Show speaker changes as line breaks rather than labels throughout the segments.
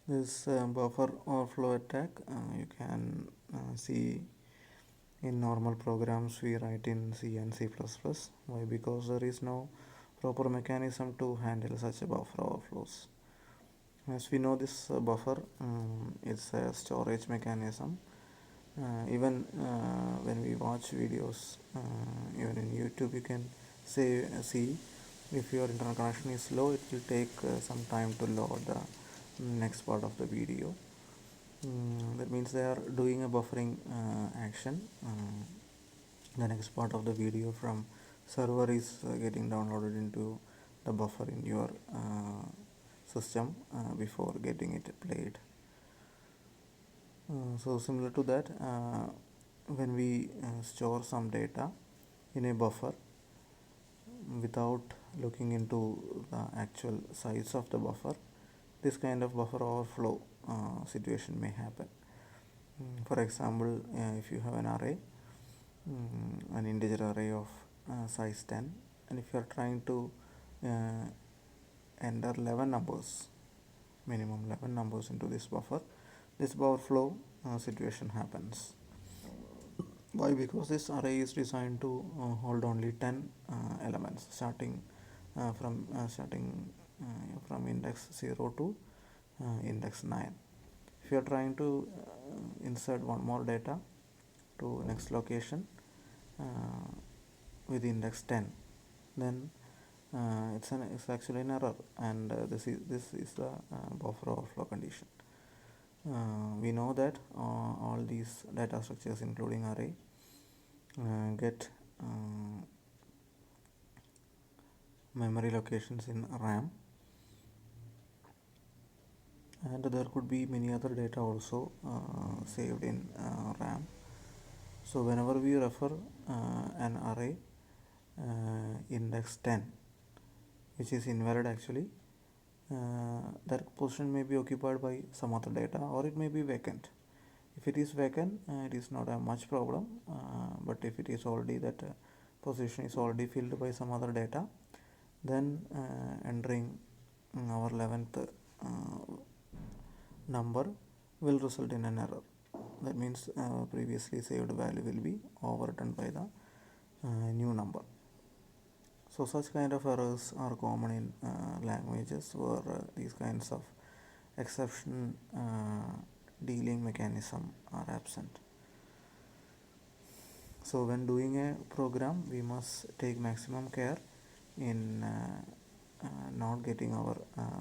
This buffer overflow attack you can see in normal programs we write in C and C++. Why? Because there is no proper mechanism to handle such a buffer overflows. As we know, this buffer is a storage mechanism. Even when we watch videos, even in YouTube, you can see if your internet connection is slow, it will take some time to load the next part of the video. That means they are doing a buffering action. The next part of the video from server is getting downloaded into the buffer in your system before getting it played. So similar to that, when we store some data in a buffer without looking into the actual size of the buffer, this kind of buffer overflow situation may happen. For example, if you have an array, an integer array of size 10, and if you are trying to enter 11 numbers, minimum 11 numbers into this buffer, this overflow situation happens. Why? Because this array is designed to hold only 10 elements starting from index 0 to index 9. If you are trying to insert one more data to next location with index 10, then it's actually an error, and this is the buffer overflow condition. We know that all these data structures including array get memory locations in RAM, and there could be many other data also saved in RAM. So whenever we refer an array index 10 which is invalid, actually that position may be occupied by some other data, or it may be vacant. If it is vacant, it is not a much problem, but if it is already that position is already filled by some other data, then entering our 11th number will result in an error. That means previously saved value will be overwritten by the new number. So such kind of errors are common in languages where these kinds of exception dealing mechanism are absent. So when doing a program, we must take maximum care in not getting our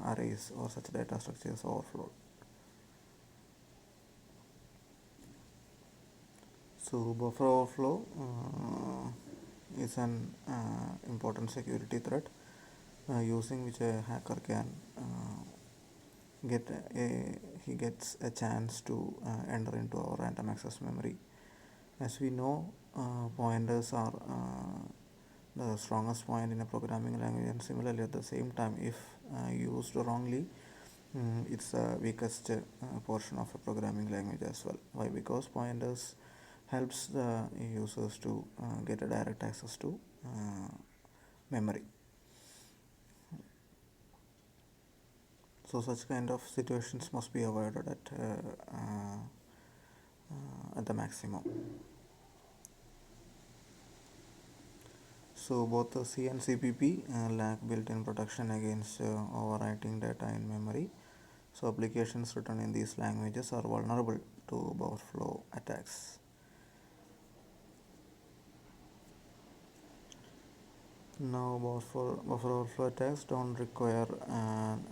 arrays or such data structures overflowed. So buffer overflow is an important security threat using which a hacker can he gets a chance to enter into our random access memory. As we know, pointers are the strongest point in a programming language, and similarly at the same time, if used wrongly, it's the weakest portion of a programming language as well. Why? Because pointers helps the users to get a direct access to memory. So such kind of situations must be avoided at the maximum. So both the C and CPP lack built-in protection against overwriting data in memory. So applications written in these languages are vulnerable to overflow attacks. Now buffer overflow attacks don't require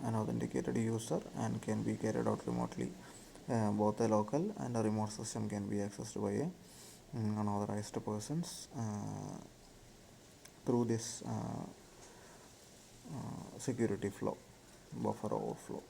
an authenticated user and can be carried out remotely. Both a local and a remote system can be accessed by unauthorized persons through this security flow, buffer overflow.